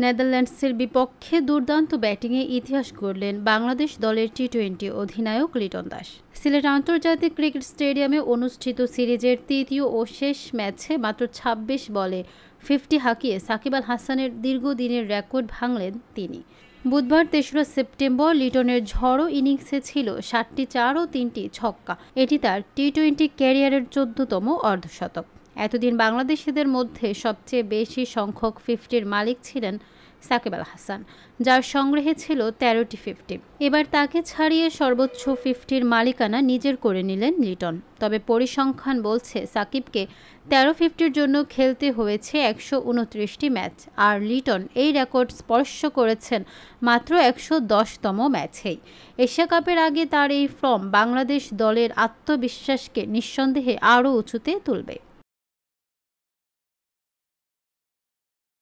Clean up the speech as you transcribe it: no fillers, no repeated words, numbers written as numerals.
নেদারল্যান্ডসের বিপক্ষে দুর্দান্ত ব্যাটিংয়ে ইতিহাস গড়লেন বাংলাদেশ দলের টি-20 অধিনায়ক লিটন দাস। সিলেট আন্তর্জাতিক ক্রিকেট স্টেডিয়ামে অনুষ্ঠিত সিরিজের তৃতীয় ও শেষ ম্যাচে মাত্র ২৬ বলে 50 হাঁকিয়ে সাকিব আল হাসানের দীর্ঘদিনের রেকর্ড ভাঙলেন তিনি। বুধবার ৩রা সেপ্টেম্বর লিটনের ঝড়ো ইনিংসে ছিল ৭টি ৪ ও ৩টি ছক্কা। এটি তার টি-20 ক্যারিয়ারের ১৪তম অর্ধশতক। এতদিন বাংলাদেশিদের মধ্যে সবচেয়ে বেশি সংখ্যক 50-র মালিক ছিলেন সাকিব আল হাসান, যার সংগ্রহে ছিল ১৩টি 50। এবার তাকে ছাড়িয়ে সর্বোচ্চ 50-র মালিকানা নিজের করে নিলেন লিটন। তবে পরিসংখ্যান বলছে সাকিবকে ১৩ 50-র জন্য খেলতে হয়েছে ১২৯টি ম্যাচ, আর লিটন এই রেকর্ড স্পর্শ করেছেন মাত্র ১১০তম ম্যাচেই। এশিয়া কাপের আগে তার এই ফর্ম বাংলাদেশ দলের আত্মবিশ্বাসকে নিঃসন্দেহে আরও উঁচুতে তুলবে।